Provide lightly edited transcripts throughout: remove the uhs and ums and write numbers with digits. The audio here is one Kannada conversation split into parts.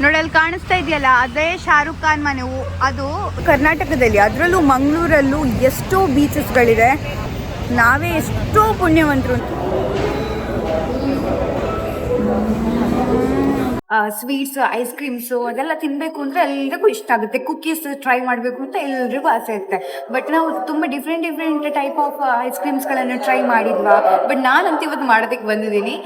ನೋಡಿ ಅಲ್ಲಿ ಕಾಣಿಸ್ತಾ ಇದೆಯಲ್ಲ, ಅದೇ ಶಾರುಖ್ ಖಾನ್ ಮನೆ. ಅದು ಕರ್ನಾಟಕದಲ್ಲಿ, ಅದರಲ್ಲೂ ಮಂಗಳೂರಲ್ಲೂ ಎಷ್ಟೋ ಬೀಚಸ್ಗಳಿದೆ. ನಾವೇ ಎಷ್ಟೋ ಪುಣ್ಯವಂತರು. ಸ್ವೀಟ್ಸ್, ಐಸ್ ಕ್ರೀಮ್ಸು ಅದೆಲ್ಲ ತಿನ್ನಬೇಕು ಅಂದರೆ ಎಲ್ರಿಗೂ ಇಷ್ಟ ಆಗುತ್ತೆ. ಕುಕ್ಕೀಸ್ ಟ್ರೈ ಮಾಡಬೇಕು ಅಂತ ಎಲ್ರಿಗೂ ಆಸೆ ಇರುತ್ತೆ. ಬಟ್ ನಾವು ತುಂಬ ಡಿಫ್ರೆಂಟ್ ಟೈಪ್ ಆಫ್ ಐಸ್ ಕ್ರೀಮ್ಸ್ಗಳನ್ನು ಟ್ರೈ ಮಾಡಿದ್ವಾ. ಬಟ್ ನಾನಂತೂ ಇವತ್ತು ಮಾಡೋದಕ್ಕೆ ಬಂದಿದ್ದೀನಿ.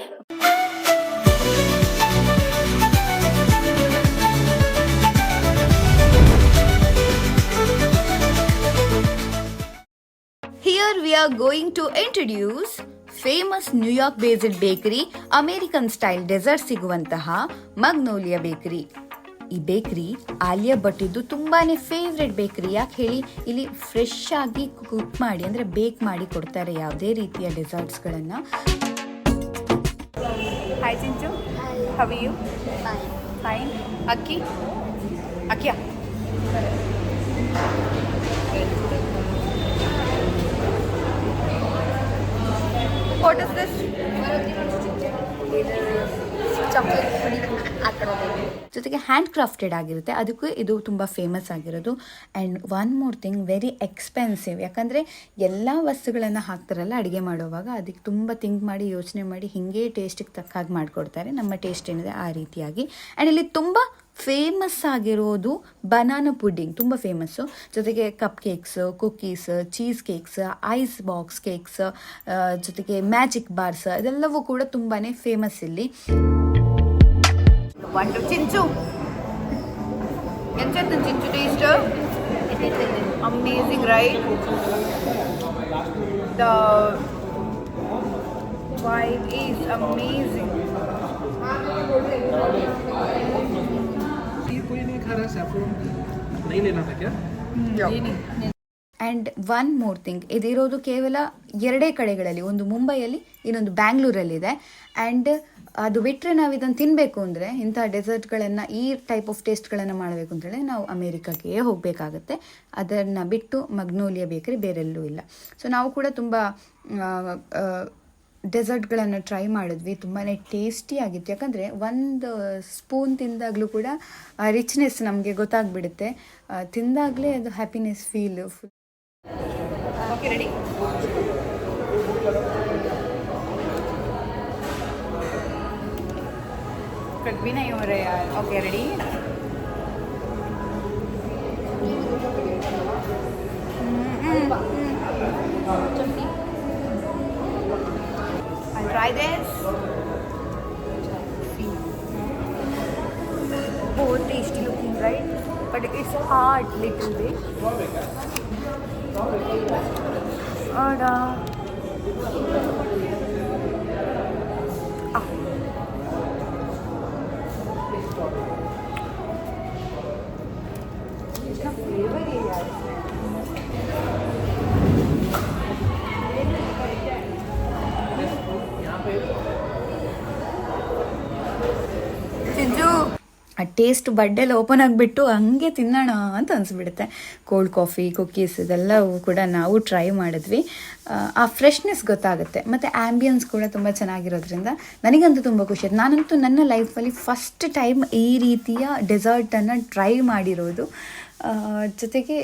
Here we are going to introduce famous New York based bakery, American style dessert ಸಿಗುವಂತಹ ಮಗ್ನೋಲಿಯಾ ಬೇಕರಿ. ಈ ಬೇಕರಿ ಆಲಿಯಾ ಭಟ್ ಇದ್ದು ತುಂಬಾನೇ ಫೇವ್ರೆಟ್ ಬೇಕರಿ. ಯಾಕೆ ಹೇಳಿ, ಇಲ್ಲಿ ಫ್ರೆಶ್ ಆಗಿ ಕುಕ್ ಮಾಡಿ ಅಂದರೆ ಬೇಕ್ ಮಾಡಿ ಕೊಡ್ತಾರೆ ಯಾವುದೇ ರೀತಿಯ ಡೆಸರ್ಟ್ಸ್ಗಳನ್ನು. Hi Chinchu, how are you? Fine. ಅಕ್ಕಿಯಾ What is this? ಚಾಕ್ಲೇಟ್ ಜೊತೆಗೆ ಹ್ಯಾಂಡ್ ಕ್ರಾಫ್ಟೆಡ್ ಆಗಿರುತ್ತೆ. ಅದಕ್ಕೂ ಇದು ತುಂಬ ಫೇಮಸ್ ಆಗಿರೋದು. And one more thing, very expensive. ಯಾಕಂದರೆ ಎಲ್ಲ ವಸ್ತುಗಳನ್ನು ಹಾಕ್ತಾರಲ್ಲ ಅಡುಗೆ ಮಾಡುವಾಗ, ಅದಕ್ಕೆ ತುಂಬ ಥಿಂಕ್ ಮಾಡಿ ಯೋಚನೆ ಮಾಡಿ ಹೀಗೆ ಟೇಸ್ಟಿಗೆ ತಕ್ಕ ಹಾಗೆ ಮಾಡಿಕೊಡ್ತಾರೆ. ನಮ್ಮ ಟೇಸ್ಟ್ ಏನಿದೆ ಆ ರೀತಿಯಾಗಿ. ಆ್ಯಂಡ್ ಇಲ್ಲಿ ತುಂಬ ಫೇಮಸ್ ಆಗಿರೋದು ಬನಾನಾ ಪುಡ್ಡಿಂಗ್, ತುಂಬ ಫೇಮಸ್ಸು. ಜೊತೆಗೆ cup cakes, cookies, cheese cakes, ice box cakes, ಜೊತೆಗೆ ಮ್ಯಾಜಿಕ್ ಬಾರ್ಸ್, ಇದೆಲ್ಲವೂ ಕೂಡ ತುಂಬಾ ಫೇಮಸ್ ಇಲ್ಲಿ. ಚಿಂಚು ಎಂಚೆತ್ತು Chinchu taste amazing, right? The vibe is amazing. And one more thing, ಇದಿರೋದು ಕೇವಲ 2 ಕಡೆಗಳಲ್ಲಿ, ಒಂದು ಮುಂಬೈಯಲ್ಲಿ, ಇನ್ನೊಂದು ಬ್ಯಾಂಗ್ಳೂರಲ್ಲಿದೆ. ಆ್ಯಂಡ್ ಅದು ಬಿಟ್ಟರೆ ನಾವು ಇದನ್ನು ತಿನ್ನಬೇಕು ಅಂದರೆ, ಇಂಥ ಡೆಸರ್ಟ್ಗಳನ್ನು, ಈ ಟೈಪ್ ಆಫ್ ಟೇಸ್ಟ್ಗಳನ್ನು ಮಾಡಬೇಕು ಅಂತೇಳಿ ನಾವು ಅಮೇರಿಕಾಗೆ ಹೋಗಬೇಕಾಗತ್ತೆ. ಅದನ್ನು ಬಿಟ್ಟು ಮಗ್ನೋಲಿಯಾ ಬೇಕರಿ ಬೇರೆಲ್ಲೂ ಇಲ್ಲ. ಸೊ ನಾವು ಕೂಡ ತುಂಬ ಡೆಸರ್ಟ್ಗಳನ್ನು ಟ್ರೈ ಮಾಡಿದ್ವಿ. ತುಂಬಾ ಟೇಸ್ಟಿ ಆಗಿತ್ತು. ಯಾಕಂದರೆ ಒಂದು ಸ್ಪೂನ್ ತಿಂದಾಗಲೂ ಕೂಡ ರಿಚ್ನೆಸ್ ನಮಗೆ ಗೊತ್ತಾಗ್ಬಿಡುತ್ತೆ. ತಿಂದಾಗಲೇ ಅದು happiness feel full. Okay, ready? ಕಡ್ಬಿನ ಇವರೇ. Okay, ready? I'll try this. See. Both tasty looking, right? But it's hard little bit. Ada. Ah. इसका flavor है यार. ಆ ಟೇಸ್ಟ್ ಬಡ್ಡೆಲ್ಲ ಓಪನ್ ಆಗಿಬಿಟ್ಟು ಹಂಗೆ ತಿನ್ನೋಣ ಅಂತ ಅನಿಸ್ಬಿಡುತ್ತೆ. ಕೋಲ್ಡ್ ಕಾಫಿ, ಕುಕ್ಕೀಸ್ ಇದೆಲ್ಲವೂ ಕೂಡ ನಾವು ಟ್ರೈ ಮಾಡಿದ್ವಿ. ಆ ಫ್ರೆಶ್ನೆಸ್ ಗೊತ್ತಾಗುತ್ತೆ. ಮತ್ತು ಆ್ಯಂಬಿಯನ್ಸ್ ಕೂಡ ತುಂಬ ಚೆನ್ನಾಗಿರೋದ್ರಿಂದ ನನಗಂತೂ ತುಂಬ ಖುಷಿ ಆಯ್ತು. ನಾನಂತೂ ನನ್ನ ಲೈಫಲ್ಲಿ ಫಸ್ಟ್ ಟೈಮ್ ಈ ರೀತಿಯ ಡೆಸರ್ಟನ್ನು ಟ್ರೈ ಮಾಡಿರೋದು. ಜೊತೆಗೆ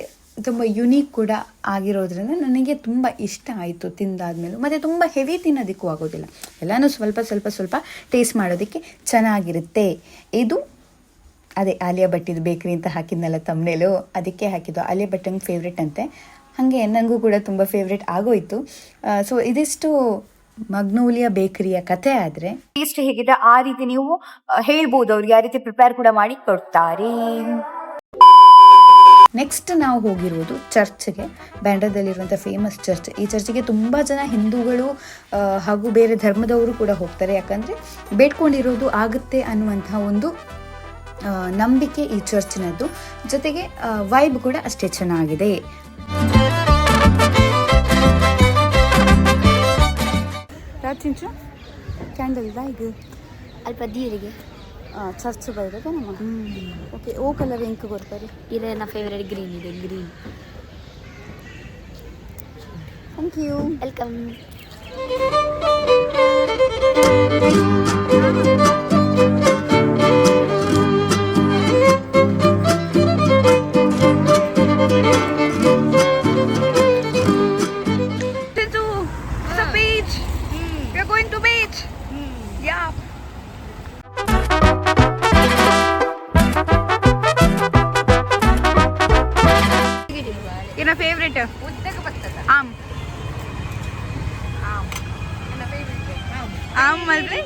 ತುಂಬ ಯುನೀಕ್ ಕೂಡ ಆಗಿರೋದ್ರಿಂದ ನನಗೆ ತುಂಬ ಇಷ್ಟ ಆಯಿತು ತಿಂದಾದ್ಮೇಲೂ. ಮತ್ತು ತುಂಬ ಹೆವಿ ತಿನ್ನೋದಕ್ಕೂ ಆಗೋದಿಲ್ಲ. ಎಲ್ಲನೂ ಸ್ವಲ್ಪ ಟೇಸ್ಟ್ ಮಾಡೋದಕ್ಕೆ ಚೆನ್ನಾಗಿರುತ್ತೆ. ಇದು ಅದೇ ಆಲಿಯಾ ಭಟ್ಟಿದು ಬೇಕ್ರಿ ಅಂತ ಹಾಕಿದ್ನಲ್ಲ ತಮ್ಮನೇಲು, ಅದಕ್ಕೆ ಹಾಕಿದ್ದು. ಆಲಿಯಾ ಭಟ್ ನಂಗೆ ಫೇವ್ರೆಟ್ ಅಂತೆ, ಹಾಗೆ ನನಗೂ ಕೂಡ ತುಂಬ ಫೇವ್ರೆಟ್ ಆಗೋಯಿತು. ಸೊ ಇದಿಷ್ಟು ಮಗ್ನೋಲಿಯಾ ಬೇಕರಿಯ ಕತೆ. ಆದರೆ ಟೇಸ್ಟ್ ಹೇಗಿದೆ ಆ ರೀತಿ ನೀವು ಹೇಳ್ಬೋದು, ಅವ್ರಿಗೆ ಆ ರೀತಿ ಪ್ರಿಪೇರ್ ಕೂಡ ಮಾಡಿ ಕೊಡ್ತಾರೆ. ನೆಕ್ಸ್ಟ್ ನಾವು ಹೋಗಿರೋದು ಚರ್ಚ್ಗೆ, ಬ್ಯಾಂಡ್ರಾದಲ್ಲಿರುವಂಥ ಫೇಮಸ್ ಚರ್ಚ್. ಈ ಚರ್ಚಿಗೆ ತುಂಬ ಜನ ಹಿಂದೂಗಳು ಹಾಗೂ ಬೇರೆ ಧರ್ಮದವರು ಕೂಡ ಹೋಗ್ತಾರೆ. ಯಾಕಂದರೆ ಬೇಡ್ಕೊಂಡಿರೋದು ಆಗುತ್ತೆ ಅನ್ನುವಂಥ ಒಂದು ನಂಬಿಕೆ ಈ ಚರ್ಚ್ನದ್ದು. ಜೊತೆಗೆ ವೈಬ್ ಕೂಡ ಅಷ್ಟೇ ಚೆನ್ನಾಗಿದೆ. ಚಿಂಚು ಕ್ಯಾಂಡಲ್ ಇದು ಅಲ್ಪ ದೀರಿಗೆ ಚರ್ಚ್ ಬರೋದು ನಮ್ಮ. ಓಕೆ, ಓ ಕಲರ್ ಎಂಕ್ ಕೊಡ್ತಾರೆ. ಇದೆ ನನ್ನ ಫೇವ್ರೆಟ್, ಗ್ರೀನ್ ಇದೆ, green. Thank you, welcome. Favourite ಆಮ್ ಆಮ್ ಮಲ್ರಿ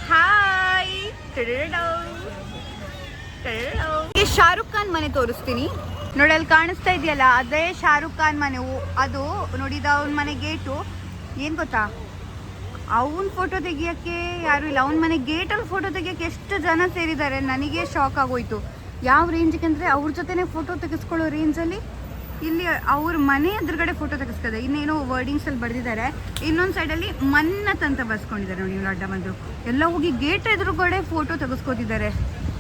ಹಾಯ್ ಶಾರುಖ್ ಖಾನ್ ಮನೆ ತೋರಿಸ್ತೀನಿ ನೋಡಿ, ಅಲ್ಲಿ ಕಾಣಿಸ್ತಾ ಇದೆಯಲ್ಲ ಅದೇ ಶಾರುಖ್ ಖಾನ್ ಮನೆ. ಅದು ನೋಡಿದ ಅವನ ಮನೆ ಗೇಟು ಏನು ಗೊತ್ತಾ, ಅವನ ಫೋಟೋ ತೆಗಿಯೋಕ್ಕೆ ಯಾರು ಇಲ್ಲ. ಅವನ ಮನೆ ಗೇಟಲ್ಲಿ ಫೋಟೋ ತೆಗಿಯೋಕ್ಕೆ ಎಷ್ಟು ಜನ ಸೇರಿದ್ದಾರೆ, ನನಗೆ ಶಾಕ್ ಆಗೋಯ್ತು. ಯಾವ ರೇಂಜಿಗೆ ಅಂದರೆ ಅವ್ರ ಜೊತೆನೇ ಫೋಟೋ ತೆಗೆಸ್ಕೊಳ್ಳೋ ರೇಂಜಲ್ಲಿ ಇಲ್ಲಿ ಅವ್ರ ಮನೆ ಎದುರುಗಡೆ ಫೋಟೋ ತೆಗೆಸ್ಕದೆ. ಇನ್ನೇನೋ ವರ್ಡಿಂಗ್ಸಲ್ಲಿ ಬರೆದಿದ್ದಾರೆ. ಇನ್ನೊಂದು ಸೈಡಲ್ಲಿ ಮನ್ನತ್ ಅಂತ ಬರ್ಸ್ಕೊಂಡಿದ್ದಾರೆ ನೋಡಿ, ಇವ್ರು ಅಡ್ಡ ಬಂದರು ಎಲ್ಲ ಹೋಗಿ ಗೇಟ್ ಎದುರುಗಡೆ ಫೋಟೋ ತೆಗೆಸ್ಕೋತಿದ್ದಾರೆ.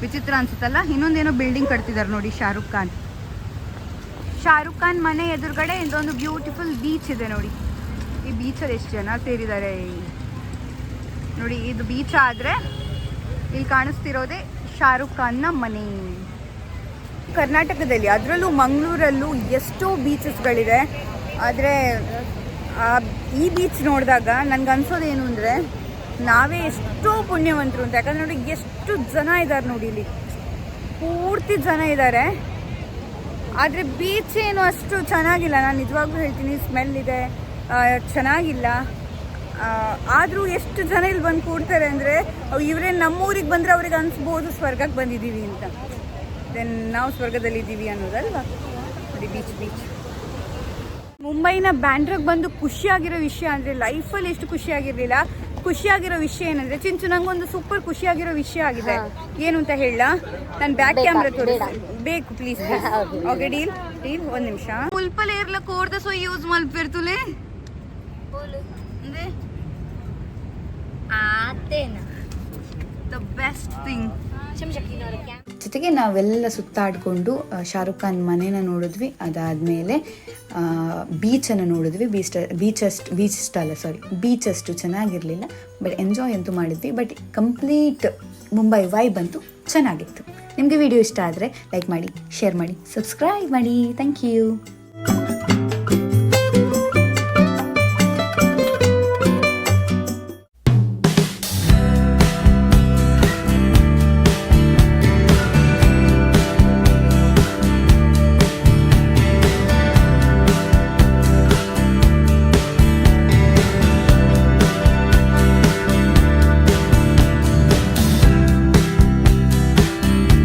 ವಿಚಿತ್ರ ಅನ್ಸುತ್ತಲ್ಲ. ಇನ್ನೊಂದೇನೋ ಬಿಲ್ಡಿಂಗ್ ಕಟ್ತಿದ್ದಾರೆ ನೋಡಿ ಶಾರುಖ್ ಖಾನ್ ಮನೆ ಎದುರುಗಡೆ ಇದೊಂದು ಬ್ಯೂಟಿಫುಲ್ ಬೀಚ್ ಇದೆ ನೋಡಿ. ಈ ಬೀಚಲ್ಲಿ ಎಷ್ಟು ಜನ ಸೇರಿದ್ದಾರೆ ನೋಡಿ. ಇದು ಬೀಚ್ ಆದರೆ ಇಲ್ಲಿ ಕಾಣಿಸ್ತಿರೋದೇ ಶಾರುಖ್ ಖಾನ್ನ ಮನೆ. ಕರ್ನಾಟಕದಲ್ಲಿ ಅದರಲ್ಲೂ ಮಂಗಳೂರಲ್ಲೂ ಎಷ್ಟೋ ಬೀಚಸ್ಗಳಿದೆ. ಆದರೆ ಈ ಬೀಚ್ ನೋಡಿದಾಗ ನನಗನ್ಸೋದೇನು ಅಂದರೆ ನಾವೇ ಎಷ್ಟೋ ಪುಣ್ಯವಂತರು ಅಂತ. ಯಾಕಂದ್ರೆ ನೋಡಿ ಎಷ್ಟು ಜನ ಇದ್ದಾರೆ ನೋಡಿ, ಇಲ್ಲಿ ಪೂರ್ತಿ ಜನ ಇದ್ದಾರೆ. ಆದರೆ ಬೀಚ್ ಏನು ಅಷ್ಟು ಚೆನ್ನಾಗಿಲ್ಲ, ನಾನು ನಿಜವಾಗ್ಲೂ ಹೇಳ್ತೀನಿ. ಸ್ಮೆಲ್ ಇದೆ, ಚೆನ್ನಾಗಿಲ್ಲ. ಆದರೂ ಎಷ್ಟು ಜನ ಇಲ್ಲಿ ಬಂದು ಕೂಡ್ತಾರೆ ಅಂದರೆ ಇವರೇ ನಮ್ಮೂರಿಗೆ ಬಂದರೆ ಅವ್ರಿಗೆ ಅನಿಸ್ಬೋದು ಸ್ವರ್ಗಕ್ಕೆ ಬಂದಿದ್ದೀವಿ ಅಂತ. ದೆನ್ ನಾವು ಸ್ವರ್ಗದಲ್ಲಿದ್ದೀವಿ ಅನ್ನೋದಲ್ವಾ ನೋಡಿ. ಬೀಚ್ ಮುಂಬೈನ ಬ್ಯಾಂಡ್ರಾಗೆ ಬಂದು ಖುಷಿಯಾಗಿರೋ ವಿಷಯ ಅಂದರೆ ಲೈಫಲ್ಲಿ ಎಷ್ಟು ಖುಷಿಯಾಗಿರಲಿಲ್ಲ. ಖುಷಿಯಾಗಿರೋ ವಿಷಯ ಏನಂದರೆ ಚಿಂಚು ನಂಗೊಂದು ಸೂಪರ್ ಖುಷಿಯಾಗಿರೋ ವಿಷಯ ಆಗಿದೆ. ಏನು ಅಂತ ಹೇಳ, ನಾನು ಬ್ಯಾಕ್ ಕ್ಯಾಮ್ರಾ ಬೇಕು ಪ್ಲೀಸ್. ಓಕೆ ಡೀಲ್ ಒಂದು ನಿಮಿಷ. ಮುಲ್ಪಲ್ಲಿ ಇರ್ಲಕ್ಕೆ ಕೋರ್ದ ಸೊ ಯೂಸ್ ಮಲ್ಪಿರ್ತುಲೆ ದ ಬೆಸ್ಟ್ ಥಿಂಗ್. ಜೊತೆಗೆ ನಾವೆಲ್ಲ ಸುತ್ತಾಡಿಕೊಂಡು ಶಾರುಖ್ ಖಾನ್ ಮನೇನ ನೋಡಿದ್ವಿ. ಅದಾದಮೇಲೆ ಬೀಚನ್ನು ನೋಡಿದ್ವಿ. ಬೀಚ್ ಅಷ್ಟು ಚೆನ್ನಾಗಿರಲಿಲ್ಲ, ಬಟ್ ಎಂಜಾಯ್ ಅಂತೂ ಮಾಡಿದ್ವಿ. ಬಟ್ ಕಂಪ್ಲೀಟ್ ಮುಂಬೈ ವೈಬ್ ಅಂತೂ ಚೆನ್ನಾಗಿತ್ತು. ನಿಮಗೆ ವಿಡಿಯೋ ಇಷ್ಟ ಆದರೆ ಲೈಕ್ ಮಾಡಿ, ಶೇರ್ ಮಾಡಿ, ಸಬ್ಸ್ಕ್ರೈಬ್ ಮಾಡಿ. Thank you.